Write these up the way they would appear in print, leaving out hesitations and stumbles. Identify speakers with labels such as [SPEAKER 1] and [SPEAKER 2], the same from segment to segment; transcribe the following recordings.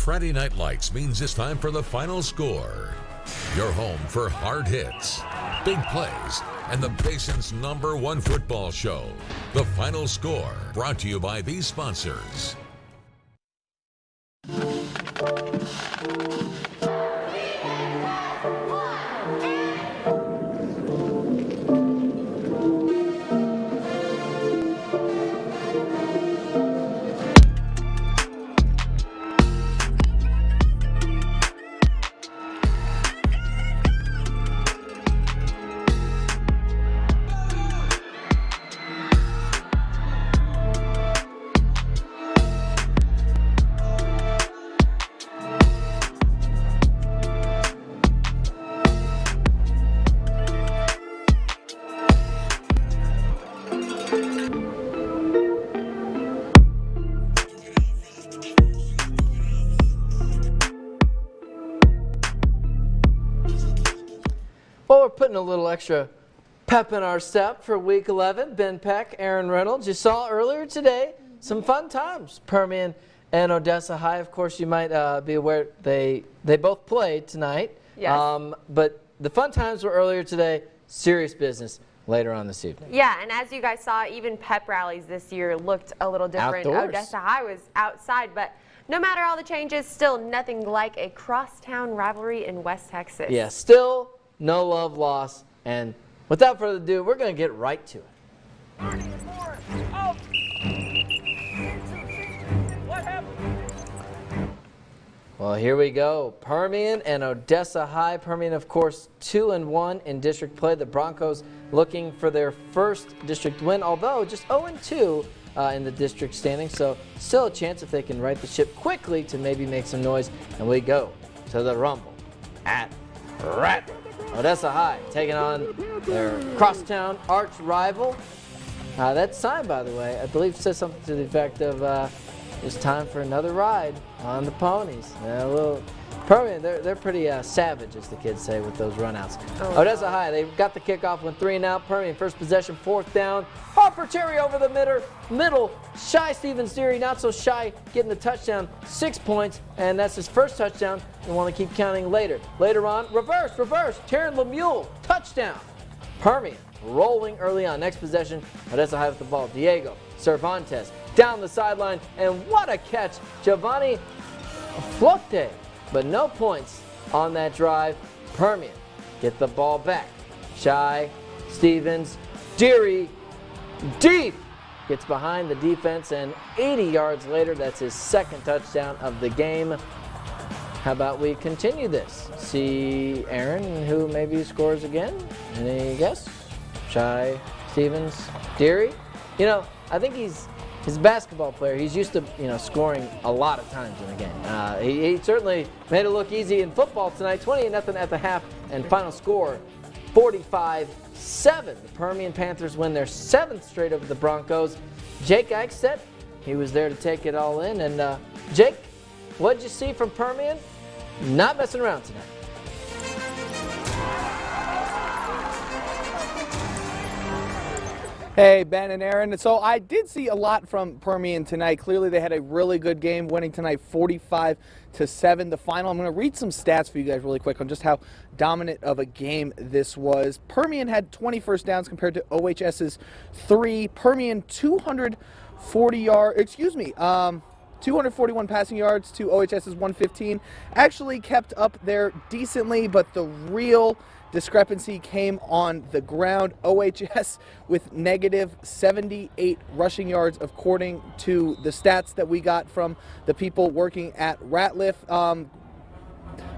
[SPEAKER 1] Friday Night Lights means it's time for the final score. Your home for hard hits, big plays, and the Basin's #1 football show. The Final Score, brought to you by these sponsors.
[SPEAKER 2] Well, we're putting a little extra pep in our step for Week 11. Ben Peck, Aaron Reynolds. You saw earlier today some fun times. Permian and Odessa High. Of course, you might be aware they both played tonight.
[SPEAKER 3] Yes.
[SPEAKER 2] But the fun times were earlier today. Serious business later on this evening.
[SPEAKER 3] Yeah, and as you guys saw, even pep rallies this year looked a little different.
[SPEAKER 2] Outdoors.
[SPEAKER 3] Odessa High was outside, but no matter all the changes, still nothing like a crosstown rivalry in West Texas.
[SPEAKER 2] Yeah, still no love lost. And without further ado, we're going to get right to it. Well, here we go. Permian and Odessa High. Permian, of course, 2-1 in district play. The Broncos looking for their first district win, although just 0-2 in the district standing. So still a chance if they can right the ship quickly to maybe make some noise. And we go to the Rumble at Ratliff. Odessa High taking on their crosstown arch rival. That sign, by the way, I believe says something to the effect of it's time for another ride on the ponies. A little Permian, they're pretty savage, as the kids say, with those runouts. Odessa High, they got the kickoff, went 3 and out. Permian first possession, 4th down. Harper Terry over the middle. Shy Stevens Deary, not so shy, getting the touchdown, 6 points, and that's his first touchdown. We want to keep counting later. Later on, reverse. Taryn Lemuel, touchdown. Permian rolling early on. Next possession, Odessa High with the ball. Diego Cervantes down the sideline, and what a catch. Giovanni Flotte, but no points on that drive. Permian get the ball back. Shy Stevens Deary deep gets behind the defense, and 80 yards later, that's his second touchdown of the game. How about we continue this? See Aaron, who maybe scores again? Any guess? Shy Stevens Deary? You know, I think he's a basketball player. He's used to, scoring a lot of times in a game. He certainly made it look easy in football tonight. 20-0 at the half, and final score 45-7. The Permian Panthers win their 7th straight over the Broncos. Jake Eichstedt, he was there to take it all in. And Jake, what'd you see from Permian? Not messing around tonight.
[SPEAKER 4] Hey, Ben and Aaron. So I did see a lot from Permian tonight. Clearly they had a really good game, winning tonight 45-7. The final, I'm going to read some stats for you guys really quick on just how dominant of a game this was. Permian had 20 first downs compared to OHS's 3. Permian 241 passing yards to OHS's 115. Actually kept up there decently, but the real discrepancy came on the ground. OHS with negative 78 rushing yards, according to the stats that we got from the people working at Ratliff. Kind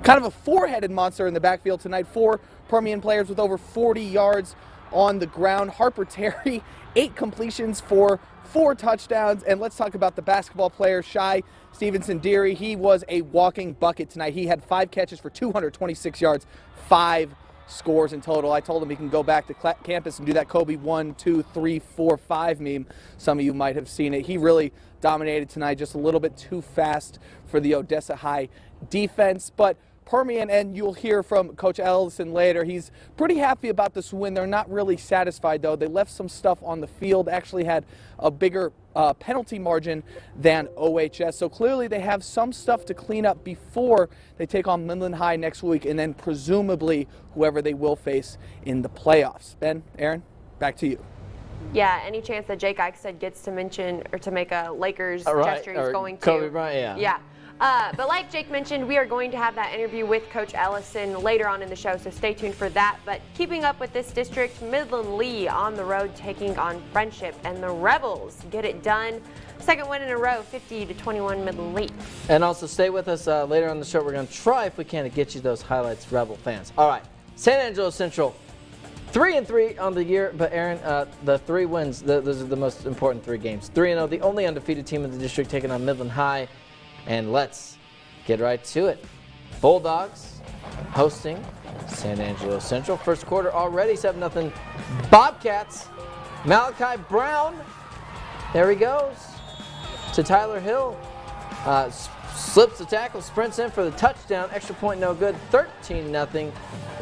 [SPEAKER 4] of a four-headed monster in the backfield tonight. 4 Permian players with over 40 yards on the ground. Harper Terry, 8 completions for 4 touchdowns. And let's talk about the basketball player, Shy Stevenson Deary. He was a walking bucket tonight. He had 5 catches for 226 yards, 5 scores in total. I told him he can go back to campus and do that Kobe 1, 2, 3, 4, 5 meme. Some of you might have seen it. He really dominated tonight, just a little bit too fast for the Odessa High defense. But Permian, and you'll hear from Coach Ellison later. He's pretty happy about this win. They're not really satisfied, though. They left some stuff on the field, actually had a bigger penalty margin than OHS. So clearly they have some stuff to clean up before they take on Midland High next week, and then presumably whoever they will face in the playoffs. Ben, Aaron, back to you.
[SPEAKER 3] Yeah, any chance that Jake Eichstead gets to mention or to make a Lakers gesture, he's going to.
[SPEAKER 2] Kobe Bryant,
[SPEAKER 3] yeah. But like Jake mentioned, we are going to have that interview with Coach Ellison later on in the show, so stay tuned for that. But keeping up with this district, Midland Lee on the road taking on Friendship, and the Rebels get it done. Second win in a row, 50-21 Midland Lee.
[SPEAKER 2] And also stay with us later on the show. We're going to try, if we can, to get you those highlights, Rebel fans. All right, San Angelo Central, 3-3 on the year, but Aaron, the 3 wins, those are the most important 3 games. 3-0, the only undefeated team in the district taking on Midland High. And let's get right to it. Bulldogs hosting San Angelo Central. First quarter already 7-0 Bobcats. Malachi Brown, there he goes to Tyler Hill. Slips the tackle, sprints in for the touchdown. Extra point no good. 13-0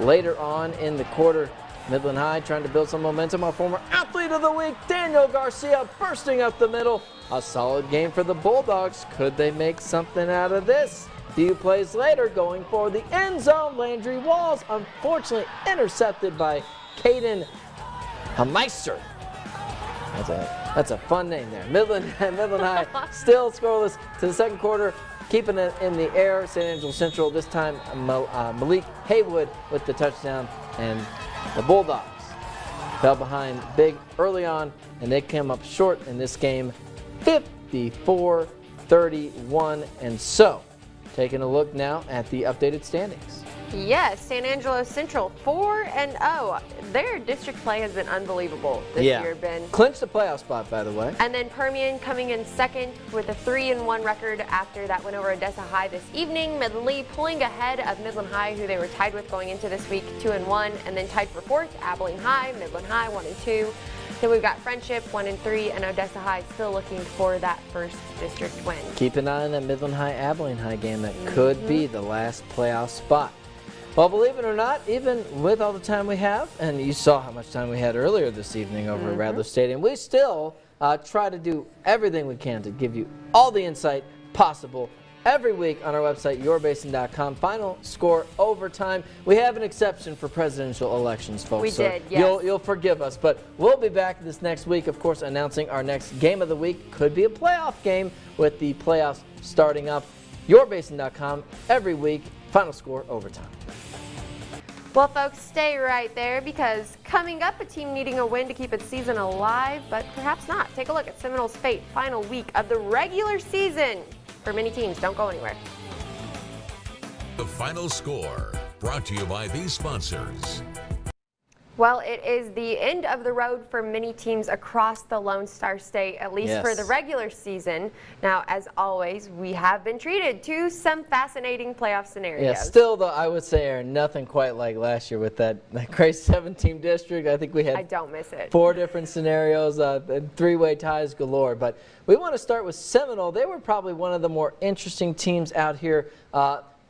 [SPEAKER 2] later on in the quarter. Midland High trying to build some momentum. Our former athlete of the week, Daniel Garcia, bursting up the middle. A solid game for the Bulldogs. Could they make something out of this? Few plays later, going for the end zone. Landry Walls, unfortunately intercepted by Caden Meister. That's a fun name there. Midland High still scoreless to the second quarter. Keeping it in the air, San Angelo Central, this time Malik Haywood with the touchdown, and the Bulldogs fell behind big early on, and they came up short in this game, 54-31. And so, taking a look now at the updated standings.
[SPEAKER 3] Yes, San Angelo Central 4-0. Their district play has been unbelievable this year, Ben.
[SPEAKER 2] Clinched the playoff spot, by the way.
[SPEAKER 3] And then Permian coming in second with a 3-1 record after that win over Odessa High this evening. Midland Lee pulling ahead of Midland High, who they were tied with going into this week, 2-1, and then tied for fourth, Abilene High, Midland High, 1-2. Then we've got Friendship, 1-3, and Odessa High still looking for that first district win.
[SPEAKER 2] Keep an eye on that Midland High Abilene High game. That could be the last playoff spot. Well, believe it or not, even with all the time we have, and you saw how much time we had earlier this evening over at Radler Stadium, we still try to do everything we can to give you all the insight possible every week on our website, yourbasin.com. Final score overtime. We have an exception for presidential elections, folks.
[SPEAKER 3] We
[SPEAKER 2] so
[SPEAKER 3] did, yes.
[SPEAKER 2] You'll forgive us, but we'll be back this next week, of course, announcing our next game of the week. Could be a playoff game with the playoffs starting up. Yourbasin.com every week. Final score overtime.
[SPEAKER 3] Well, folks, stay right there, because coming up, a team needing a win to keep its season alive, but perhaps not. Take a look at Seminoles' fate, final week of the regular season. For many teams, don't go anywhere.
[SPEAKER 1] The Final Score, brought to you by these sponsors.
[SPEAKER 3] Well, it is the end of the road for many teams across the Lone Star State, at least for the regular season. Now, as always, we have been treated to some fascinating playoff scenarios.
[SPEAKER 2] Yeah, still, though, I would say, Aaron, nothing quite like last year with that crazy 7-team district. I think we had
[SPEAKER 3] I don't miss it.
[SPEAKER 2] 4 different scenarios, and 3-way ties galore. But we want to start with Seminole. They were probably one of the more interesting teams out here.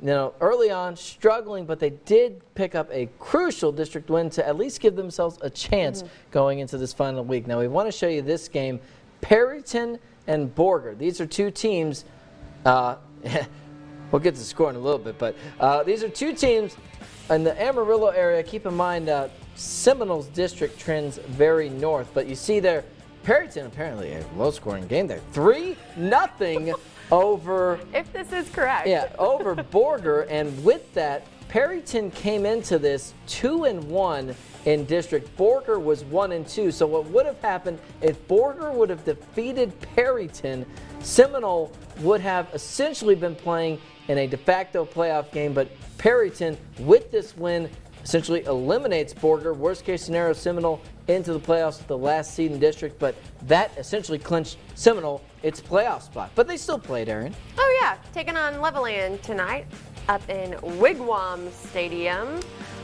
[SPEAKER 2] You know, early on, struggling, but they did pick up a crucial district win to at least give themselves a chance going into this final week. Now, we want to show you this game, Perryton and Borger. These are 2 teams, we'll get to the score in a little bit, but these are 2 teams in the Amarillo area. Keep in mind, Seminoles district trends very north, but you see there, Perryton apparently a low-scoring game there, 3-0 over,
[SPEAKER 3] if this is correct.
[SPEAKER 2] Yeah, over Borger, and with that, Perryton came into this 2-1 in district. Borger was 1-2. So what would have happened if Borger would have defeated Perryton? Seminole would have essentially been playing in a de facto playoff game, but Perryton, with this win, essentially eliminates Borger. Worst case scenario, Seminole into the playoffs with the last seed in district, but that essentially clinched Seminole its playoff spot. But they still played, Aaron.
[SPEAKER 3] Oh yeah, taking on Levelland tonight up in Wigwam Stadium.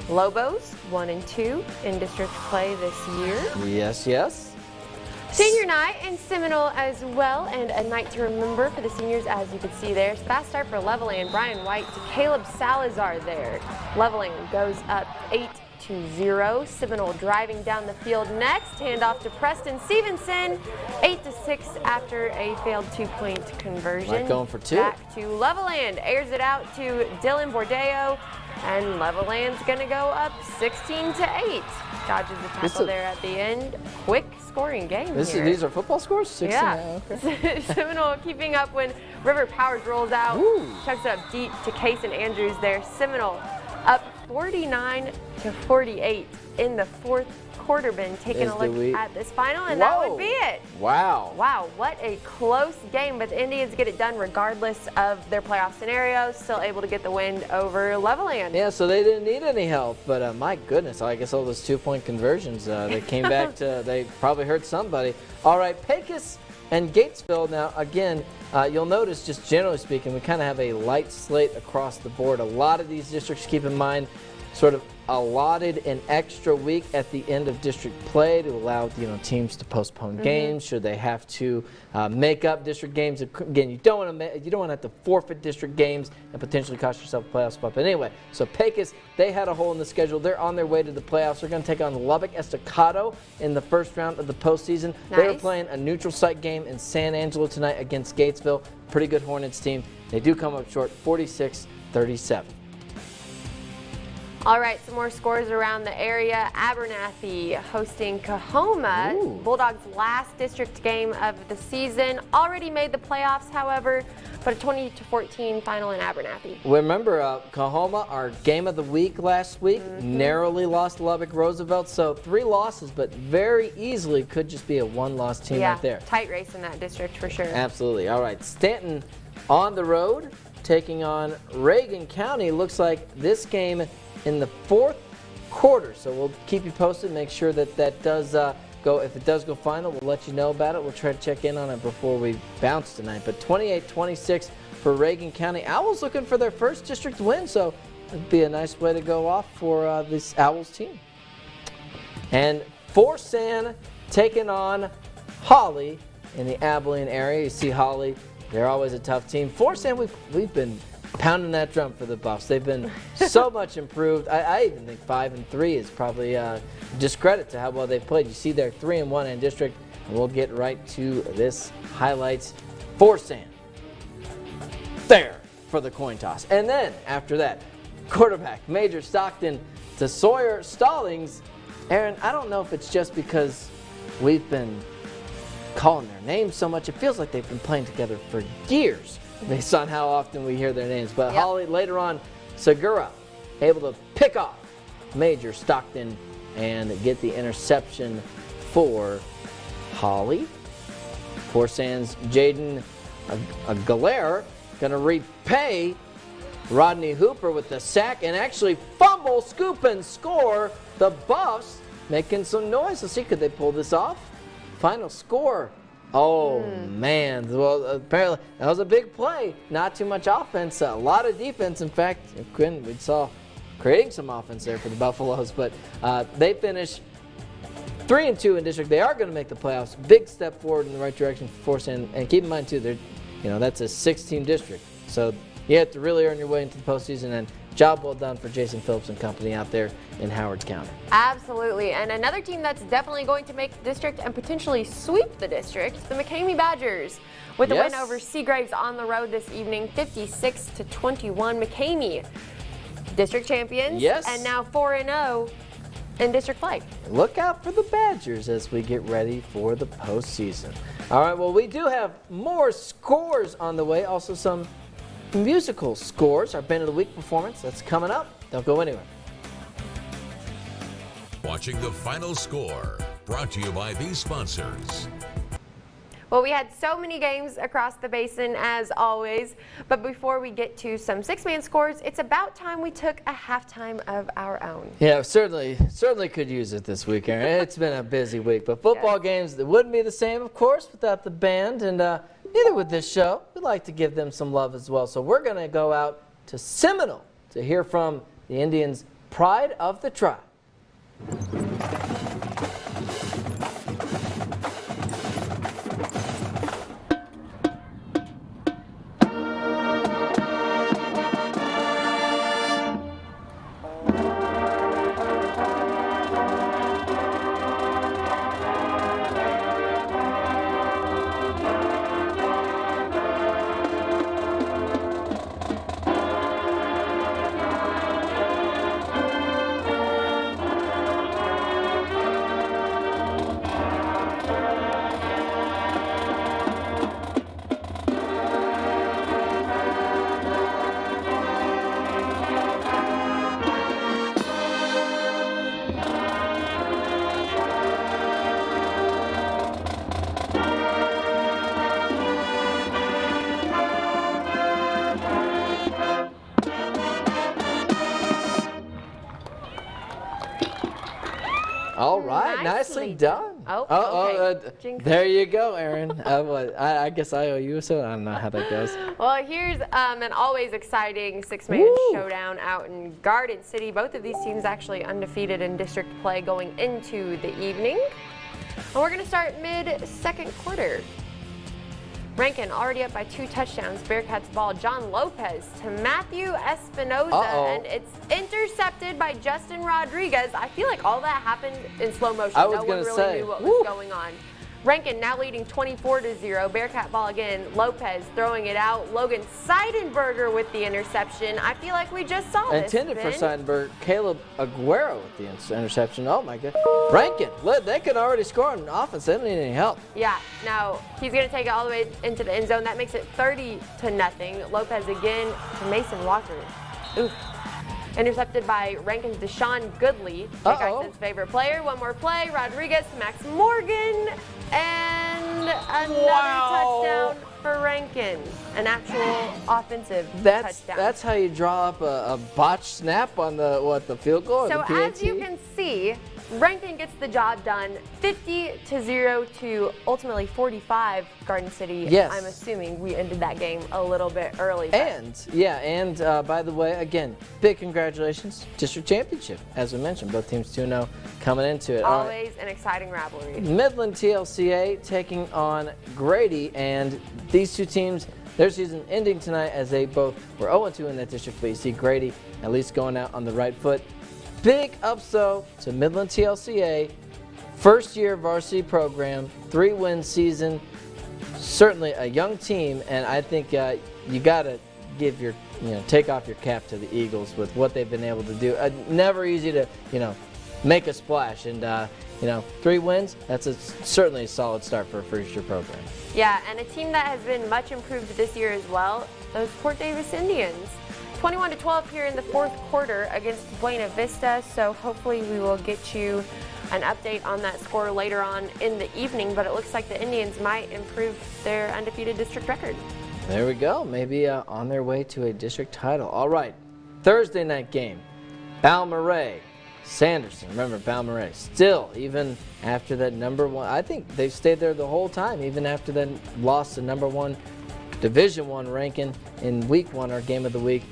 [SPEAKER 3] Lobos 1-2 in district play this year.
[SPEAKER 2] Yes, yes.
[SPEAKER 3] Senior night in Seminole as well, and a night to remember for the seniors, as you can see there. Fast start for Levelland. Brian White to Caleb Salazar there. Levelland goes up 8-0. Seminole driving down the field next. Handoff to Preston Stevenson. 8-6 after a failed 2-point conversion.
[SPEAKER 2] Like going for two.
[SPEAKER 3] Back to Levelland. Airs it out to Dylan Bordeo. And Levelland's going to go up 16-8. Dodges the tackle there at the end. Quick scoring game here.
[SPEAKER 2] These are football scores? 16?
[SPEAKER 3] Yeah.
[SPEAKER 2] Okay.
[SPEAKER 3] Seminole keeping up when River Powers rolls out.
[SPEAKER 2] Ooh.
[SPEAKER 3] Chucks it up deep to Kason Andrews there. Seminole up 49-48 in the fourth quarter. Been taking a look at this final, and that would be it.
[SPEAKER 2] Wow.
[SPEAKER 3] Wow, what a close game, but the Indians get it done regardless of their playoff scenarios, still able to get the win over Levelland.
[SPEAKER 2] Yeah, so they didn't need any help, but my goodness, I guess all those 2-point conversions, they came back to, they probably hurt somebody. All right, Pecos and Gatesville now, again, you'll notice, just generally speaking, we kind of have a light slate across the board. A lot of these districts, keep in mind, sort of allotted an extra week at the end of district play to allow teams to postpone games should they have to make up district games. Again, you don't want to have to forfeit district games and potentially cost yourself a playoff spot. But anyway, so Pecos, they had a hole in the schedule. They're on their way to the playoffs. They're going to take on Lubbock Estacado in the first round of the postseason.
[SPEAKER 3] Nice.
[SPEAKER 2] They were playing a neutral site game in San Angelo tonight against Gatesville. Pretty good Hornets team. They do come up short, 46-37.
[SPEAKER 3] All right, some more scores around the area. Abernathy hosting Coahoma.
[SPEAKER 2] Ooh.
[SPEAKER 3] Bulldogs' last district game of the season. Already made the playoffs, however, but a 20-14 final in Abernathy.
[SPEAKER 2] Remember, Coahoma, our game of the week last week, narrowly lost Lubbock Roosevelt. So 3 losses, but very easily could just be a 1-loss team right there.
[SPEAKER 3] Tight race in that district for sure.
[SPEAKER 2] Absolutely. All right, Stanton on the road taking on Reagan County. Looks like this game in the fourth quarter, so we'll keep you posted. Make sure that does go. If it does go final, we'll let you know about it. We'll try to check in on it before we bounce tonight. But 28-26 for Reagan County. Owls looking for their first district win, so it'd be a nice way to go off for this Owls team. And Forsan taking on Holly in the Abilene area. You see Holly, they're always a tough team. Forsan, we've been pounding that drum for the Buffs. They've been so much improved. I even think 5-3 is probably discredit to how well they've played. You see they're 3-1 in district, and we'll get right to this highlights. Forsan there for the coin toss. And then after that, quarterback Major Stockton to Sawyer Stallings. Aaron, I don't know if it's just because we've been calling their names so much. It feels like they've been playing together for years based on how often we hear their names. But Holly, later on, Segura able to pick off Major Stockton and get the interception for Holly. Forsan's Jaden Galera going to repay Rodney Hooper with the sack and actually fumble, scoop, and score. The Buffs making some noise. Let's see, could they pull this off? Final score. Oh, man. Well, apparently that was a big play. Not too much offense, a lot of defense. In fact, Quinn, we saw creating some offense there for the Buffaloes. But they finished 3-2 in district. They are going to make the playoffs. Big step forward in the right direction for Forsan. And keep in mind, too, that's a 6-team district. So you have to really earn your way into the postseason. And job well done for Jason Phillips and company out there in Howard County.
[SPEAKER 3] Absolutely. And another team that's definitely going to make the district and potentially sweep the district, the McCamey Badgers, with a win over Seagraves on the road this evening, 56-21. McCamey, district champions, and now 4-0 in district play.
[SPEAKER 2] Look out for the Badgers as we get ready for the postseason. All right, well, we do have more scores on the way, also some musical scores. Our Band of the Week performance, that's coming up. Don't go anywhere.
[SPEAKER 1] Watching the final score, brought to you by these sponsors.
[SPEAKER 3] Well, we had so many games across the basin as always, but before we get to some 6-man scores, it's about time we took a halftime of our own.
[SPEAKER 2] Yeah, certainly could use it this week, Aaron. It's been a busy week, but football games, they wouldn't be the same, of course, without the band, and neither would this show. We'd like to give them some love as well, so we're going to go out to Seminole to hear from the Indians' pride of the tribe. All right, nicely done.
[SPEAKER 3] Jinx.
[SPEAKER 2] There you go, Aaron. I guess I owe you, so I don't know how that goes.
[SPEAKER 3] Well, here's an always exciting six-man showdown out in Garden City. Both of these teams actually undefeated in district play going into the evening. And we're going to start mid-second quarter. Rankin already up by 2 touchdowns. Bearcats ball, John Lopez to Matthew Espinoza, and it's intercepted by Justin Rodriguez. I feel like all that happened in slow motion.
[SPEAKER 2] I was
[SPEAKER 3] no one
[SPEAKER 2] gonna
[SPEAKER 3] really
[SPEAKER 2] say,
[SPEAKER 3] knew what was going on. Rankin now leading 24-0. Bearcat ball again. Lopez throwing it out. Logan Seidenberger with the interception. I feel like we just saw this.
[SPEAKER 2] Intended for Seidenberger. Caleb Aguero with the interception. Oh my God. Rankin, they can already score on offense. They don't need any help.
[SPEAKER 3] Yeah. Now he's going to take it all the way into the end zone. That makes it 30-0. Lopez again to Mason Walker. Ooh. Intercepted by Rankin's Deshaun Goodley, Jake Ison's favorite player. One more play, Rodriguez to Max Morgan, and another touchdown for Rankin. An actual offensive touchdown.
[SPEAKER 2] That's how you draw up a botched snap on the field goal or
[SPEAKER 3] so
[SPEAKER 2] the PAT?
[SPEAKER 3] as you can see, Rankin gets the job done, 50-0 to ultimately 45 Garden City.
[SPEAKER 2] Yes.
[SPEAKER 3] I'm assuming we ended that game a little bit early.
[SPEAKER 2] And by the way, again, big congratulations, district championship. As we mentioned, both teams 2-0 coming into it.
[SPEAKER 3] Always an exciting rivalry.
[SPEAKER 2] Midland TLCA taking on Grady, and these two teams, their season ending tonight as they both were 0-2 in that district, but you see Grady at least going out on the right foot. Big ups, though, to Midland TLCA, first-year varsity program, 3-win season, certainly a young team, and I think you got to give take off your cap to the Eagles with what they've been able to do. Never easy to, make a splash, and 3 wins, that's certainly a solid start for a first-year program.
[SPEAKER 3] Yeah, and a team that has been much improved this year as well, those Port Davis Indians. 21-12 here in the fourth quarter against Buena Vista, so hopefully we will get you an update on that score later on in the evening, but it looks like the Indians might improve their undefeated district record.
[SPEAKER 2] There we go, maybe on their way to a district title. All right, Thursday night game, Balmorhea, Sanderson. Remember, Balmorhea still, even after that #1, I think they've stayed there the whole time, even after that loss to #1 Division I ranking in week 1, our game of the week.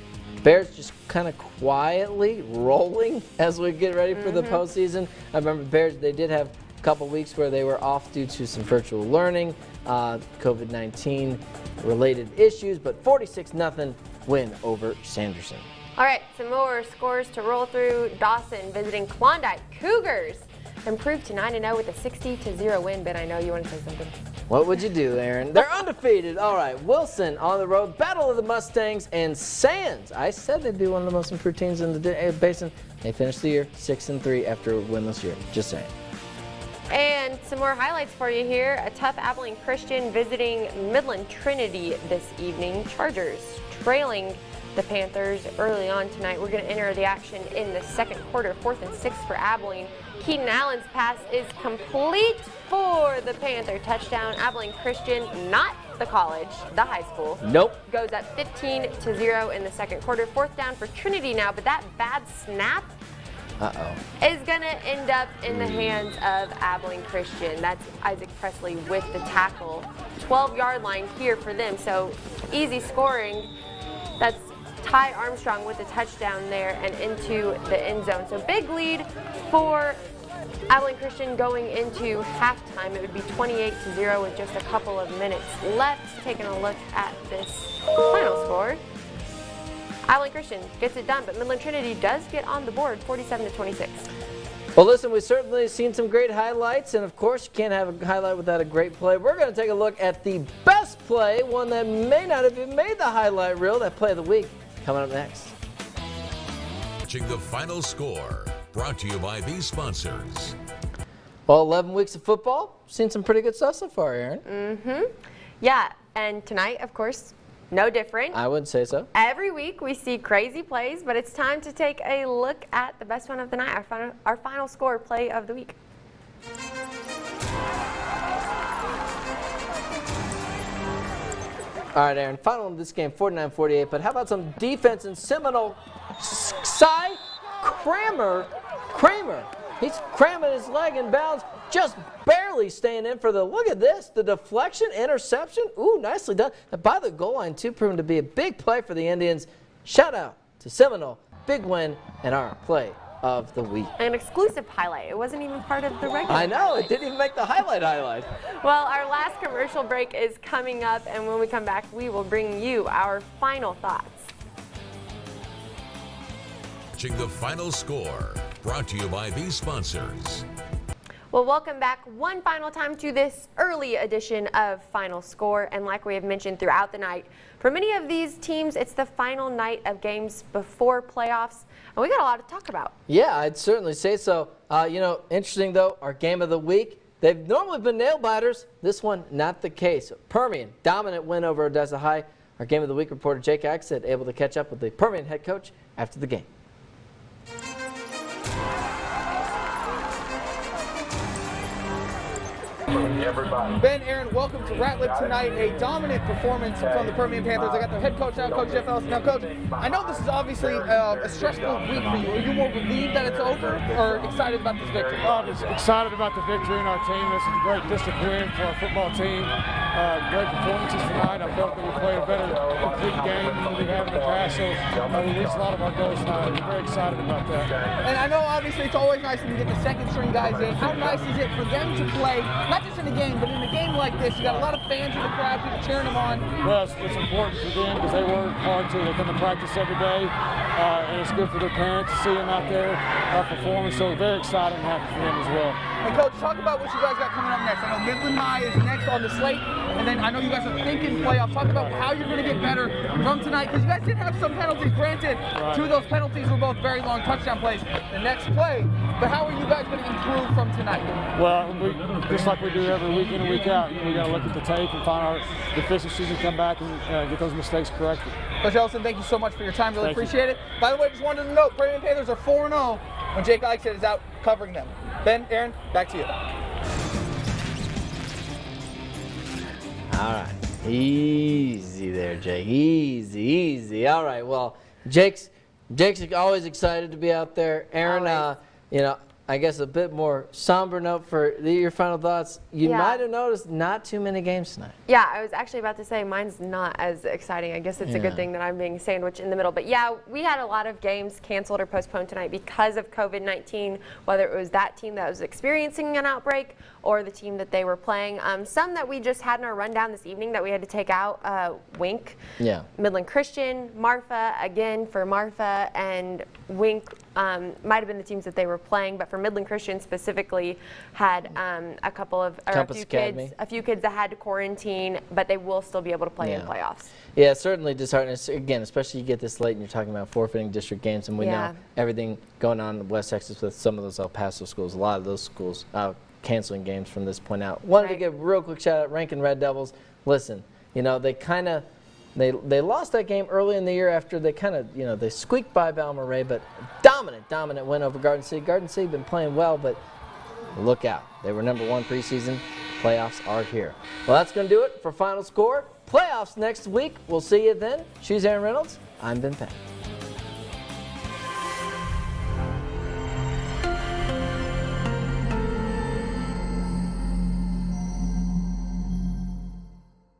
[SPEAKER 2] Bears just kind of quietly rolling as we get ready for the postseason. I remember Bears, they did have a couple weeks where they were off due to some virtual learning, COVID-19 related issues, but 46-0 win over Sanderson.
[SPEAKER 3] All right, some more scores to roll through. Dawson visiting Klondike. Cougars improved to 9-0 with a 60-0 win. Ben, I know you want to say something.
[SPEAKER 2] What would you do, Aaron? They're undefeated. All right, Wilson on the road. Battle of the Mustangs and Sands. I said they'd be one of the most improved teams in the Basin. They finished the year 6-3 after a winless year. Just saying.
[SPEAKER 3] And some more highlights for you here. A tough Abilene Christian visiting Midland Trinity this evening. Chargers trailing the Panthers early on tonight. We're going to enter the action in the second quarter. 4th and 6 for Abilene. Keaton Allen's pass is complete for the Panther touchdown. Abilene Christian, not the college, the high school.
[SPEAKER 2] Nope.
[SPEAKER 3] Goes up 15-0 in the second quarter. 4th down for Trinity now, but that bad snap is going to end up in the hands of Abilene Christian. That's Isaac Presley with the tackle. 12-yard line here for them, so easy scoring. That's Ty Armstrong with the touchdown there and into the end zone. So big lead for Abilene Christian going into halftime. It would be 28-0 with just a couple of minutes left. Taking a look at this final score. Abilene Christian gets it done, but Midland Trinity does get on the board, 47-26.
[SPEAKER 2] Well, listen, we've certainly seen some great highlights, and of course, you can't have a highlight without a great play. We're going to take a look at the best play, one that may not have even made the highlight reel, that play of the week, coming up next.
[SPEAKER 1] Watching the final score, brought to you by these sponsors.
[SPEAKER 2] Well, 11 weeks of football, seen some pretty good stuff so far, Aaron.
[SPEAKER 3] Yeah, and tonight, of course, no different.
[SPEAKER 2] I would say so.
[SPEAKER 3] Every week we see crazy plays, but it's time to take a look at the best one of the night, our final score play of the week.
[SPEAKER 2] All right, Aaron, final in this game, 49-48, but how about some defense in Seminole? Cy Kramer He's cramming his leg in bounds, just barely staying in for the, look at this, the deflection, interception. Ooh, nicely done. And by the goal line, too, proving to be a big play for the Indians. Shout out to Seminole. Big win and our play of the week.
[SPEAKER 3] An exclusive highlight. It wasn't even part of the regular.
[SPEAKER 2] I know, it didn't even make the highlight.
[SPEAKER 3] Well, our last commercial break is coming up, and when we come back, we will bring you our final thoughts.
[SPEAKER 1] Watching The Final Score, brought to you by these sponsors.
[SPEAKER 3] Well, welcome back one final time to this early edition of Final Score. And like we have mentioned throughout the night, for many of these teams, it's the final night of games before playoffs. And we got a lot to talk about. Yeah,
[SPEAKER 2] I'd certainly say so. You know, interesting though, our game of the week, they've normally been nail biters. This one, not the case. Permian, dominant win over Odessa High. Our game of the week reporter Jake Axett able to catch up with the Permian head coach after the game.
[SPEAKER 4] Ben, Aaron, welcome to Ratliff tonight. A dominant performance from the Permian Panthers. I got their head coach now, Coach Jeff Ellison. Now, Coach, I know this is obviously a stressful week for you. Are you more relieved that it's over or excited about this victory?
[SPEAKER 5] I'm excited about the victory in our team. This is a great district win for our football team. Great performances tonight. I felt that we played a better complete game than we have in the past, so we reached a lot of our goals tonight. I'm very excited about that.
[SPEAKER 4] And I know obviously it's always nice when you get the second string guys in. How nice is it for them to play, not just in a game, but in a game like this? You got a lot of fans in the crowd, people cheering them on.
[SPEAKER 5] Well, it's important for them because they work hard too. They come to practice every day, and it's good for their parents to see them out there performing. So very excited and happy for them as well.
[SPEAKER 4] And Coach, talk about what you guys got coming up next. I know Midland High is next on the slate, and then I know you guys are thinking playoffs. Talk about how you're going to get better from tonight, because you guys did have some penalties. Granted, two of those penalties were both very long touchdown plays the next play, but how are you guys going to improve from tonight?
[SPEAKER 5] Well, just like we do every week in and week out, we got to look at the tape and find our deficiencies and come back and get those mistakes corrected.
[SPEAKER 4] Coach Ellison, thank you so much for your time. Really appreciate it. By the way, just wanted to note, Permian Panthers are 4-0 when Jake Eichstadt is out covering them. Ben, Aaron, back to you.
[SPEAKER 2] All right. Easy there, Jake. Easy, easy. All right. Well, Jake's always excited to be out there. Aaron, you know, I guess a bit more somber note for your final thoughts. You might have noticed not too many games tonight.
[SPEAKER 3] Yeah, I was actually about to say mine's not as exciting. I guess it's a good thing that I'm being sandwiched in the middle. But yeah, we had a lot of games canceled or postponed tonight because of COVID-19, whether it was that team that was experiencing an outbreak or the team that they were playing. Some that we just had in our rundown this evening that we had to take out, Wink, Midland Christian, Marfa, again for Marfa, and Wink might have been the teams that they were playing, but for Midland Christian specifically had a couple of, or a few kids that had to quarantine, but they will still be able to play in playoffs.
[SPEAKER 2] Yeah, certainly disheartening. Again, especially you get this late and you're talking about forfeiting district games, and we know everything going on in West Texas with some of those El Paso schools, a lot of those schools canceling games from this point out. Wanted to give a real quick shout out, Rankin Red Devils. Listen, you know, they kind of, they lost that game early in the year after they kind of, you know, they squeaked by Balmorhea, but dominant win over Garden City. Garden City been playing well, but look out. They were #1 preseason. Playoffs are here. Well, that's going to do it for Final Score. Playoffs next week. We'll see you then. She's Aaron Reynolds. I'm Ben Patton.